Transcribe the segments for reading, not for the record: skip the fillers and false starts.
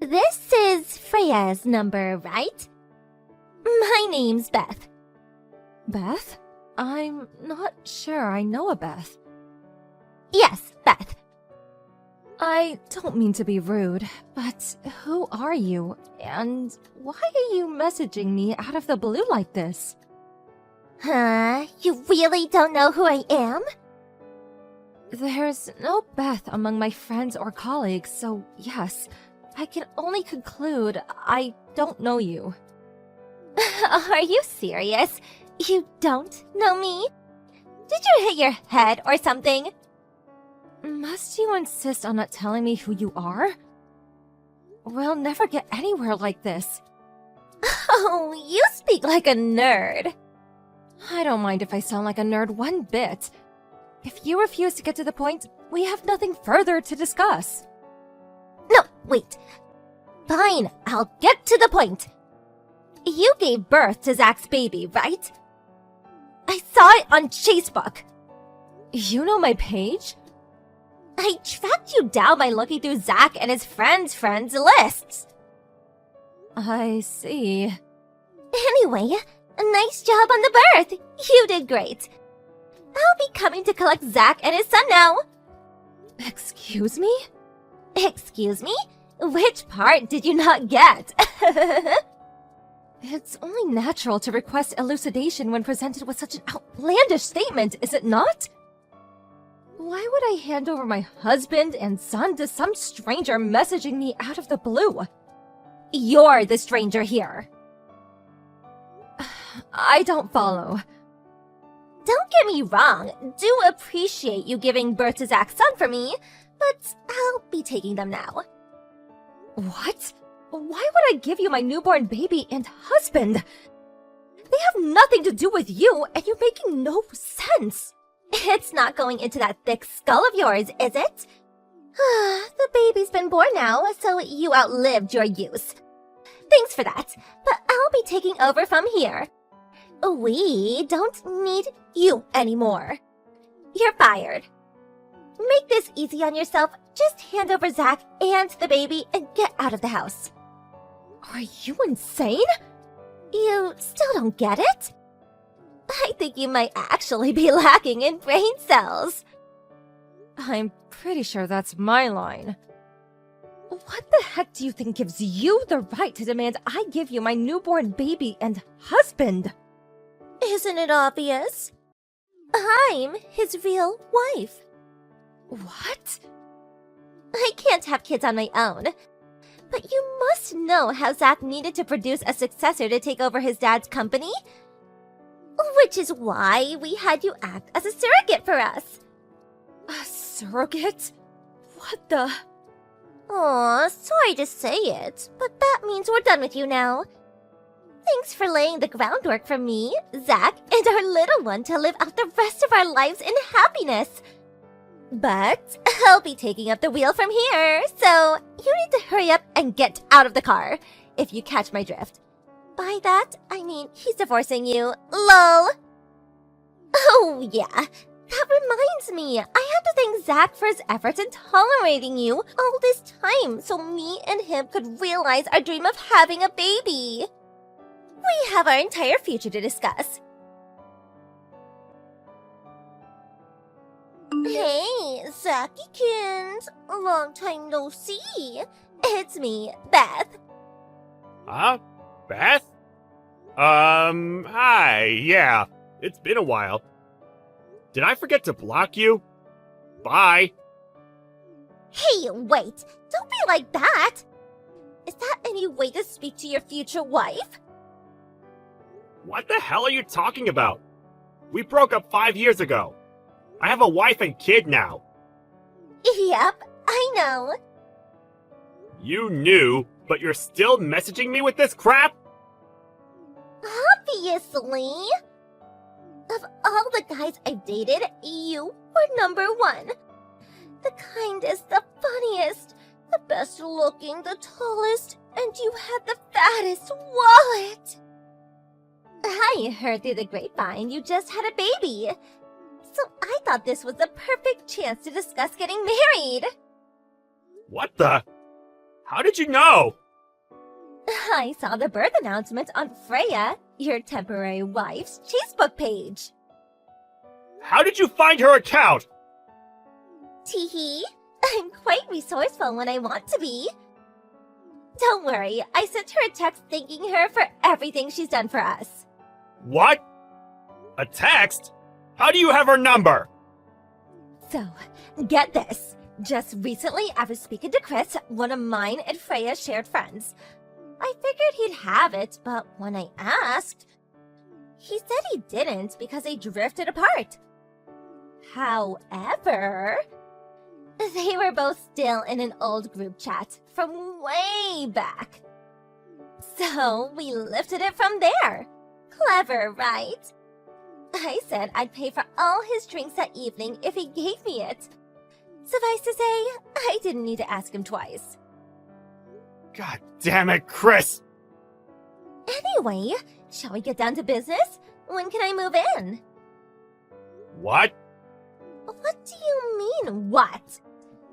This is Freya's number, right? My name's Beth. Beth? I'm not sure I know a Beth. Yes, Beth. I don't mean to be rude, but who are you? And why are you messaging me out of the blue like this? Huh? You really don't know who I am? There's no Beth among my friends or colleagues, so yes, I can only conclude I don't know you. Are you serious? You don't know me? Did you hit your head or something? Must you insist on not telling me who you are? We'll never get anywhere like this. Oh, you speak like a nerd. I don't mind if I sound like a nerd one bit. If you refuse to get to the point, we have nothing further to discuss. No, wait. Fine, I'll get to the point. You gave birth to Zach's baby, right? I saw it on Facebook. You know my page? I tracked you down by looking through Zach and his friends' lists. I see. Anyway, nice job on the birth. You did great. I'll be coming to collect Zach and his son now. Excuse me? Excuse me? Which part did you not get? It's only natural to request elucidation when presented with such an outlandish statement, is it not? Why would I hand over my husband and son to some stranger messaging me out of the blue? You're the stranger here. I don't follow. Don't get me wrong, do appreciate you giving birth to Zach's son for me, but I'll be taking them now. What? Why would I give you my newborn baby and husband? They have nothing to do with you, and you're making no sense. It's not going into that thick skull of yours, is it? The baby's been born now, so you outlived your use. Thanks for that, but I'll be taking over from here. We don't need you anymore. You're fired. Make this easy on yourself. Just hand over Zach and the baby and get out of the house. Are you insane? You still don't get it? I think you might actually be lacking in brain cells. I'm pretty sure that's my line. What the heck do you think gives you the right to demand I give you my newborn baby and husband? Isn't it obvious? I'm his real wife. What? I can't have kids on my own. But you must know how Zach needed to produce a successor to take over his dad's company. Which is why we had you act as a surrogate for us. A surrogate? What the? Aw, sorry to say it, but that means we're done with you now. Thanks for laying the groundwork for me, Zach, and our little one to live out the rest of our lives in happiness. But I'll be taking up the wheel from here, so you need to hurry up and get out of the car, if you catch my drift. By that, I mean he's divorcing you. LOL! Oh, yeah. That reminds me, I have to thank Zach for his efforts in tolerating you all this time so me and him could realize our dream of having a baby. We have our entire future to discuss. Hey, Zachykins. Long time no see. It's me, Beth. Huh? Beth? Hi, yeah. It's been a while. Did I forget to block you? Bye. Hey, wait. Don't be like that. Is that any way to speak to your future wife? What the hell are you talking about? We broke up 5 years ago. I have a wife and kid now. Yep, I know. You knew, but you're still messaging me with this crap? Obviously. Of all the guys I've dated, you were number one. The kindest, the funniest, the best looking, the tallest, and you had the fattest wallet. I heard through the grapevine you just had a baby. So I thought this was the perfect chance to discuss getting married. What the? How did you know? I saw the birth announcement on Freya, your temporary wife's Facebook page. How did you find her account? Teehee, I'm quite resourceful when I want to be. Don't worry, I sent her a text thanking her for everything she's done for us. What? A text? How do you have her number? So, get this. Just recently, I was speaking to Chris, one of mine and Freya's shared friends. I figured he'd have it, but when I asked, he said he didn't because they drifted apart. However, they were both still in an old group chat from way back. So we lifted it from there. Clever, right? I said I'd pay for all his drinks that evening if he gave me it. Suffice to say, I didn't need to ask him twice. God damn it, Chris! Anyway, shall we get down to business? When can I move in? What? What do you mean, what?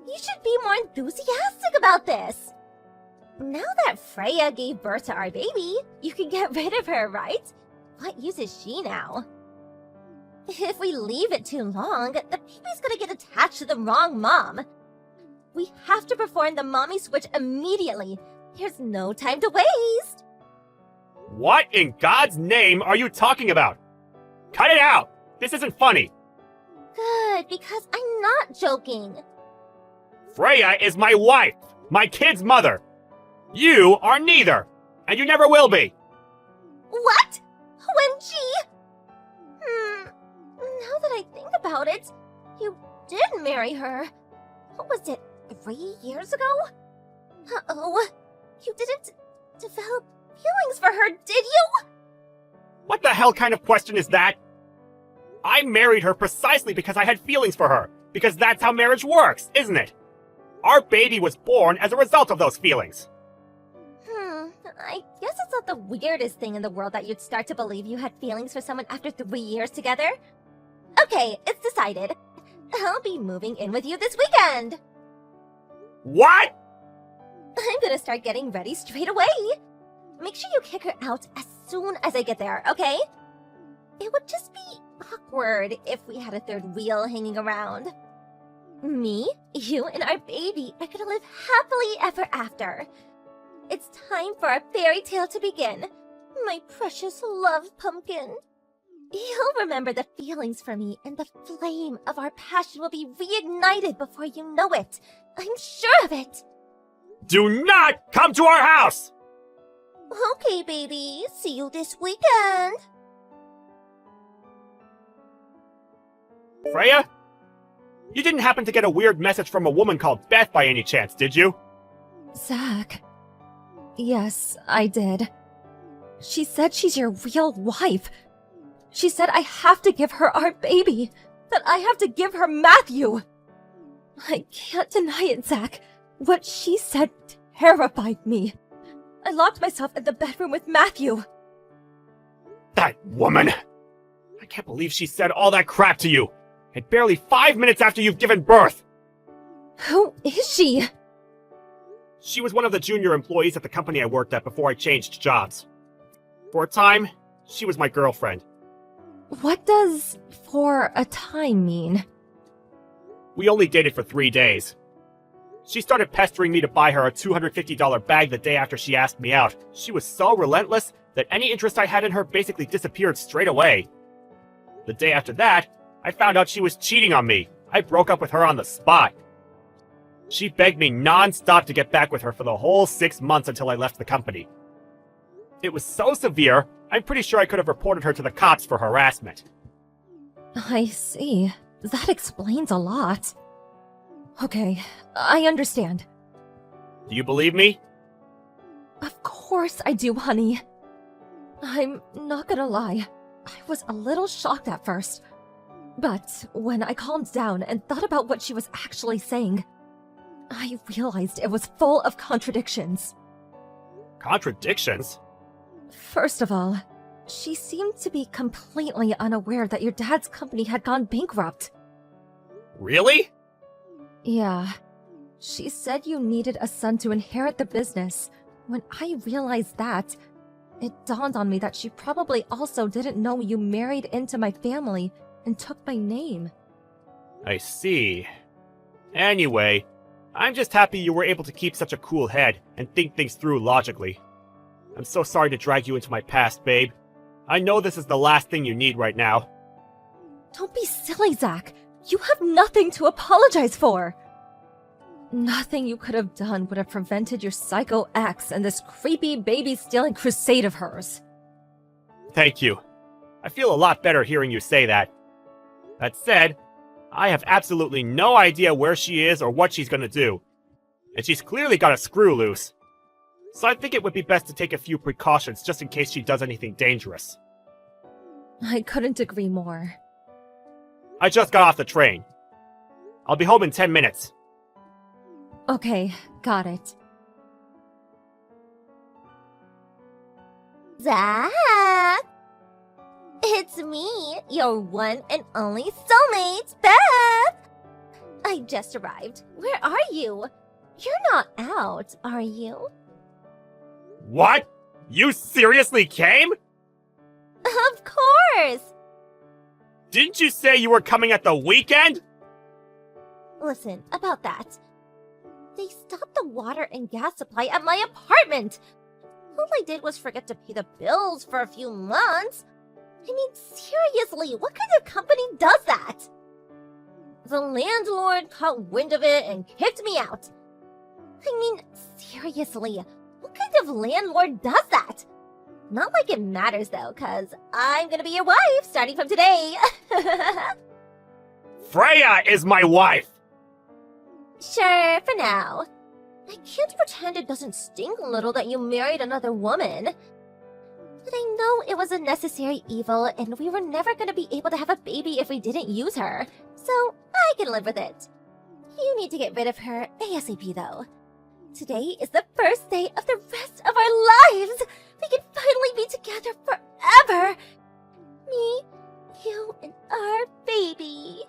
You should be more enthusiastic about this. Now that Freya gave birth to our baby, you can get rid of her, right? What use is she now? If we leave it too long, the baby's gonna get attached to the wrong mom. We have to perform the mommy switch immediately. There's no time to waste. What in God's name are you talking about? Cut it out! This isn't funny! Good, because I'm not joking. Freya is my wife, my kid's mother. You are neither, and you never will be. What? When she... Now that I think about it, you did marry her. What was it, 3 years ago? Uh-oh. You didn't develop feelings for her, did you? What the hell kind of question is that? I married her precisely because I had feelings for her, because that's how marriage works, isn't it? Our baby was born as a result of those feelings. I guess it's not the weirdest thing in the world that you'd start to believe you had feelings for someone after 3 years together. Okay, it's decided. I'll be moving in with you this weekend. What? I'm gonna start getting ready straight away. Make sure you kick her out as soon as I get there, okay? It would just be awkward if we had a third wheel hanging around. Me, you, and our baby are gonna live happily ever after. It's time for our fairy tale to begin. My precious love pumpkin. You'll remember the feelings for me, and the flame of our passion will be reignited before you know it. I'm sure of it. Do not come to our house! Okay, baby. See you this weekend. Freya? You didn't happen to get a weird message from a woman called Beth by any chance, did you? Zach. Yes, I did. She said she's your real wife. She said I have to give her our baby. That I have to give her Matthew. I can't deny it, Zach. What she said terrified me. I locked myself in the bedroom with Matthew. That woman! I can't believe she said all that crap to you, and barely 5 minutes after you've given birth! Who is she? She was one of the junior employees at the company I worked at before I changed jobs. For a time, she was my girlfriend. What does "for a time" mean? We only dated for 3 days. She started pestering me to buy her a $250 bag the day after she asked me out. She was so relentless that any interest I had in her basically disappeared straight away. The day after that, I found out she was cheating on me. I broke up with her on the spot. She begged me non-stop to get back with her for the whole 6 months until I left the company. It was so severe, I'm pretty sure I could have reported her to the cops for harassment. I see. That explains a lot. Okay, I understand. Do you believe me? Of course I do, honey. I'm not gonna lie. I was a little shocked at first. But when I calmed down and thought about what she was actually saying, I realized it was full of contradictions. Contradictions? First of all, she seemed to be completely unaware that your dad's company had gone bankrupt. Really? Yeah. She said you needed a son to inherit the business. When I realized that, it dawned on me that she probably also didn't know you married into my family and took my name. I see. Anyway, I'm just happy you were able to keep such a cool head and think things through logically. I'm so sorry to drag you into my past, babe. I know this is the last thing you need right now. Don't be silly, Zach. You have nothing to apologize for. Nothing you could have done would have prevented your psycho ex and this creepy baby-stealing crusade of hers. Thank you. I feel a lot better hearing you say that. That said, I have absolutely no idea where she is or what she's gonna do. And she's clearly got a screw loose. So I think it would be best to take a few precautions just in case she does anything dangerous. I couldn't agree more. I just got off the train. I'll be home in 10 minutes. Okay, got it. Zach! It's me, your one and only soulmate, Beth! I just arrived. Where are you? You're not out, are you? What? You seriously came? Of course! Didn't you say you were coming at the weekend? Listen, about that. They stopped the water and gas supply at my apartment! All I did was forget to pay the bills for a few months. I mean, seriously, what kind of company does that? The landlord caught wind of it and kicked me out. I mean, seriously, what kind of landlord does that? Not like it matters though, cause I'm gonna be your wife starting from today. Freya is my wife! Sure, for now. I can't pretend it doesn't sting a little that you married another woman. But I know it was a necessary evil, and we were never going to be able to have a baby if we didn't use her. So, I can live with it. You need to get rid of her ASAP, though. Today is the first day of the rest of our lives! We can finally be together forever! Me, you, and our baby.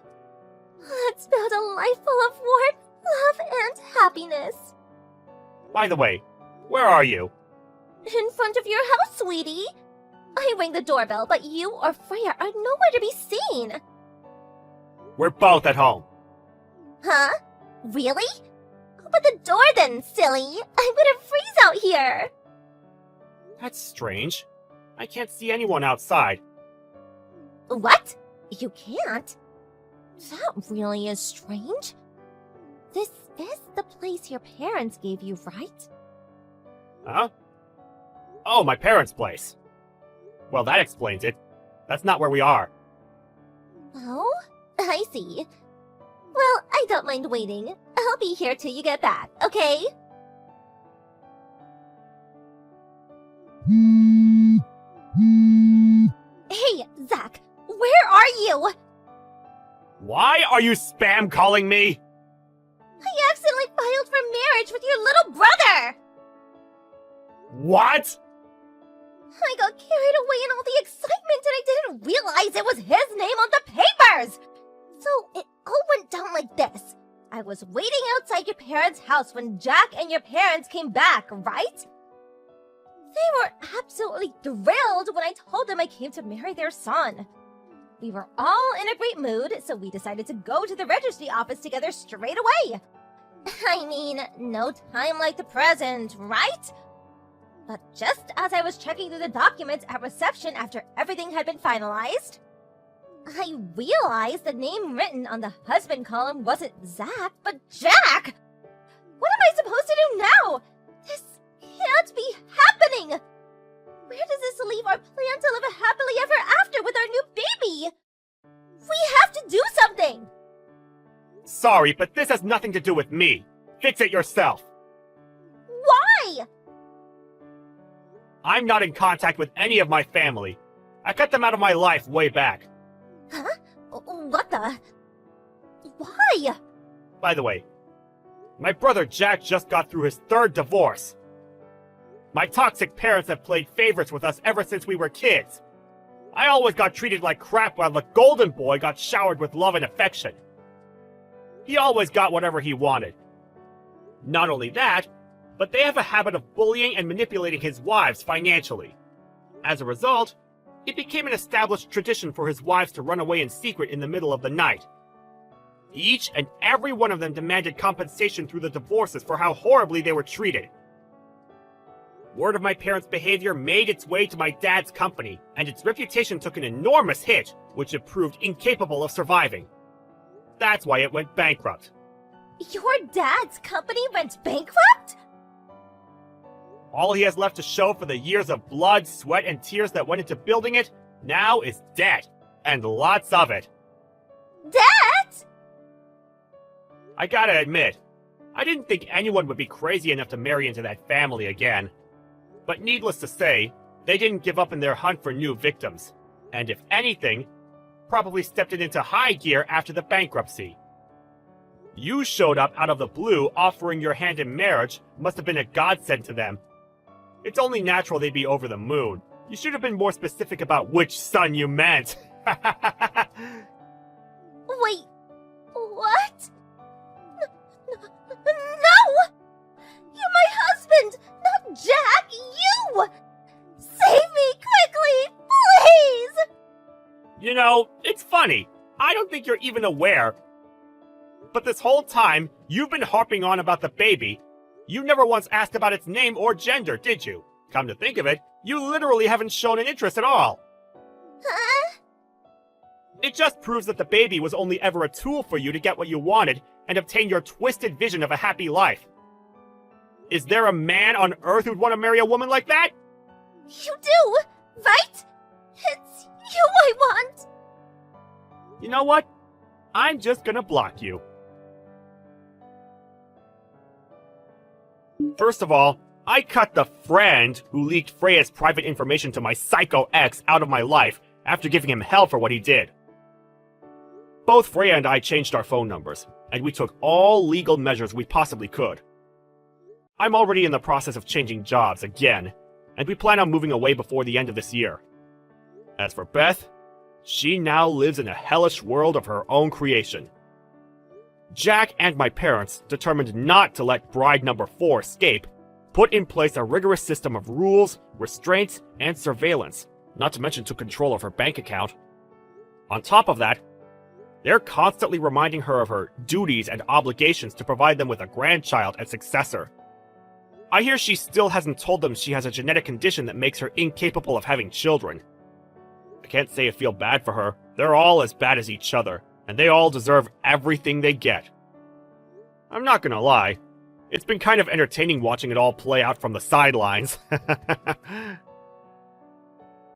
Let's build a life full of warmth, love, and happiness. By the way, where are you? In front of your house, sweetie. I rang the doorbell, but you or Freya are nowhere to be seen. We're both at home. Huh? Really? Open the door then, silly. I'm gonna freeze out here. That's strange. I can't see anyone outside. What? You can't? That really is strange. This is the place your parents gave you, right? Huh? Oh, my parents' place. Well, that explains it. That's not where we are. Oh, I see. Well, I don't mind waiting. I'll be here till you get back, okay? Hey, Zach, where are you? Why are you spam calling me? I accidentally filed for marriage with your little brother! What? I got carried away in all the excitement and I didn't realize it was his name on the papers! So it all went down like this. I was waiting outside your parents' house when Jack and your parents came back, right? They were absolutely thrilled when I told them I came to marry their son. We were all in a great mood, so we decided to go to the registry office together straight away. I mean, no time like the present, right? But just as I was checking through the documents at reception after everything had been finalized, I realized the name written on the husband column wasn't Zach, but Jack! What am I supposed to do now? This can't be happening! Where does this leave our plan to live a happily ever after with our new baby? We have to do something! Sorry, but this has nothing to do with me. Fix it yourself. Why? I'm not in contact with any of my family. I cut them out of my life way back. Huh? What the? Why? By the way, my brother Jack just got through his third divorce. My toxic parents have played favorites with us ever since we were kids. I always got treated like crap while the golden boy got showered with love and affection. He always got whatever he wanted. Not only that, but they have a habit of bullying and manipulating his wives financially. As a result, it became an established tradition for his wives to run away in secret in the middle of the night. Each and every one of them demanded compensation through the divorces for how horribly they were treated. Word of my parents' behavior made its way to my dad's company, and its reputation took an enormous hit, which it proved incapable of surviving. That's why it went bankrupt. Your dad's company went bankrupt? All he has left to show for the years of blood, sweat, and tears that went into building it now is debt, and lots of it. Debt? I gotta admit, I didn't think anyone would be crazy enough to marry into that family again. But needless to say, they didn't give up in their hunt for new victims, and if anything, probably stepped it into high gear after the bankruptcy. You showed up out of the blue offering your hand in marriage must have been a godsend to them. It's only natural they'd be over the moon. You should have been more specific about which son you meant. Wait, what? No! You're my husband, not Jack, you! Save me quickly, please! You know, it's funny. I don't think you're even aware. But this whole time, you've been harping on about the baby. You never once asked about its name or gender, did you? Come to think of it, you literally haven't shown an interest at all. Huh? It just proves that the baby was only ever a tool for you to get what you wanted and obtain your twisted vision of a happy life. Is there a man on Earth who'd want to marry a woman like that? You do, right? It's you I want. You know what? I'm just gonna block you. First of all, I cut the friend who leaked Freya's private information to my psycho ex out of my life after giving him hell for what he did. Both Freya and I changed our phone numbers, and we took all legal measures we possibly could. I'm already in the process of changing jobs again, and we plan on moving away before the end of this year. As for Beth, she now lives in a hellish world of her own creation. Jack and my parents, determined not to let bride number 4 escape, put in place a rigorous system of rules, restraints, and surveillance, not to mention took control of her bank account. On top of that, they're constantly reminding her of her duties and obligations to provide them with a grandchild and successor. I hear she still hasn't told them she has a genetic condition that makes her incapable of having children. I can't say I feel bad for her. They're all as bad as each other, and they all deserve everything they get. I'm not gonna lie, it's been kind of entertaining watching it all play out from the sidelines.